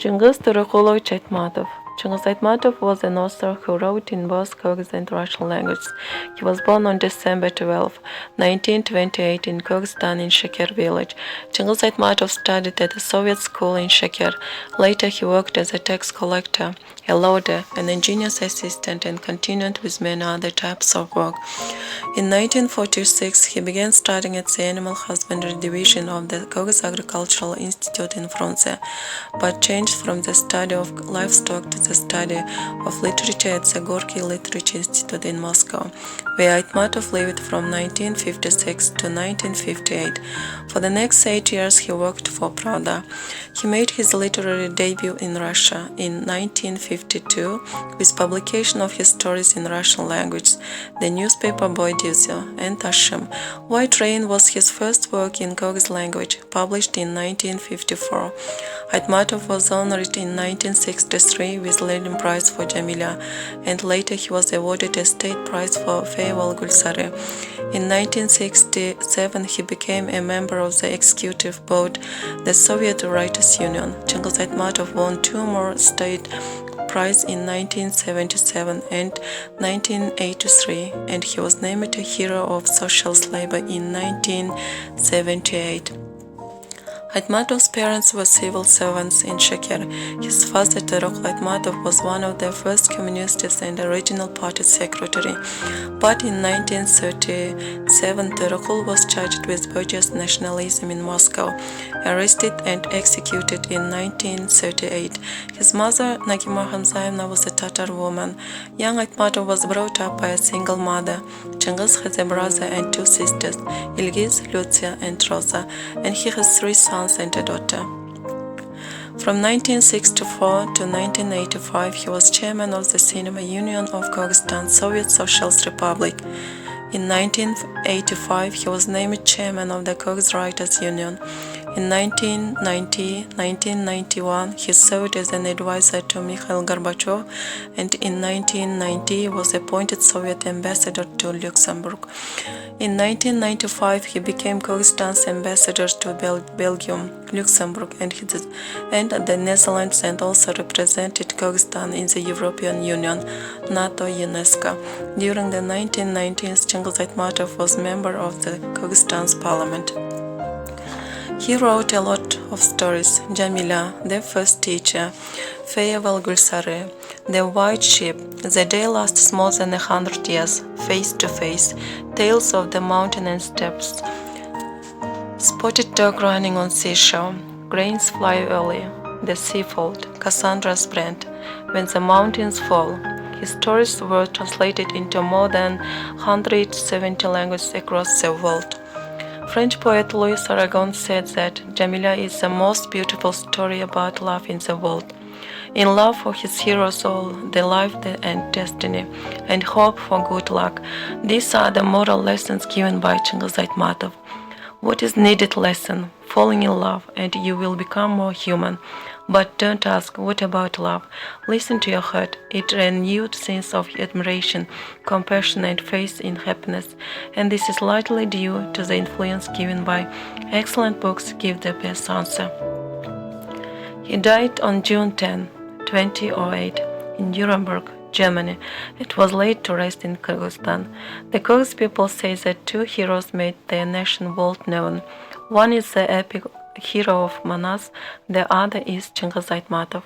Ч.Айтматов. Ч.Айтматов was an author who wrote in both Kyrgyz and Russian languages. He was born on December 12, 1928 in Kyrgyzstan in Sheker village. Айтматов studied at the Soviet school in Sheker. Later he worked as a tax collector, a loader, an engineer's assistant, and continued with many other types of work. In 1946 he began studying at the Animal Husbandry Division of the Kyrgyz Agricultural Institute in Frunze, but changed from the study of livestock to the study of literature at the Gorky Literature Institute in Moscow, where Айтматов lived from 1956 to 1958. For the next 8 years he worked for Pravda. He made his literary debut in Russia in 1952 with publication of his stories in Russian language, the newspaper Boy Dizio and Tashim. White Rain was his first work in Kyrgyz language, published in 1954. Айтматов was honored in 1963 with Lenin Prize for Jamila, and later he was awarded a state prize for Feyval Gulsare. In 1967 he became a member of the executive board, the Soviet Writers' Union. Айтmатov won 2 more state prizes in 1977 and 1983, and he was named a hero of socialist labor in 1978. Айтматов's parents were civil servants in Sheker. His father, Toktogul Айтматов, was one of the first communists and original party secretary. But in 1937, Toktogul was charged with bourgeois nationalism in Moscow, arrested and executed in 1938. His mother, Nagima Hamzayevna, was a Tatar woman. Young Айтматов was brought up by a single mother. Cengiz has a brother and 2 sisters, Ilgiz, Lucia, and Rosa, and he has 3 sons and a daughter. From 1964 to 1985, he was chairman of the Cinema Union of Kyrgyzstan, Soviet Socialist Republic. In 1985, he was named chairman of the Kyrgyz Writers' Union. In 1990-1991, he served as an advisor to Mikhail Gorbachev, and in 1990 was appointed Soviet ambassador to Luxembourg. In 1995, he became Kyrgyzstan's ambassador to Belgium, Luxembourg, and the Netherlands, and also represented Kyrgyzstan in the European Union, NATO, UNESCO. During the 1990s, Айтматов was member of the Kyrgyzstan's parliament. He wrote a lot of stories: Jamila, The First Teacher, Feyval Gulsare, The White Sheep, The Day Lasts More Than 100 Years, Face to Face, Tales of the Mountain and Steppes, Spotted Dog Running on Seashore, Grains Fly Early, The Seafold, Cassandra's Brand, When the Mountains Fall. His stories were translated into more than 170 languages across the world. French poet Louis Aragon said that Jamila is the most beautiful story about love in the world. In love for his hero's soul, the life and destiny, and hope for good luck. These are the moral lessons given by Айтматов. What is needed lesson? Falling in love and you will become more human. But don't ask, what about love? Listen to your heart. It renewed sense of admiration, compassion, and faith in happiness. And this is largely due to the influence given by excellent books give the best answer. He died on June 10, 2008 in Nuremberg, Germany. It was laid to rest in Kyrgyzstan. The Kyrgyz people say that 2 heroes made their nation world known. One is the epic hero of Manas, the other is Айтматов.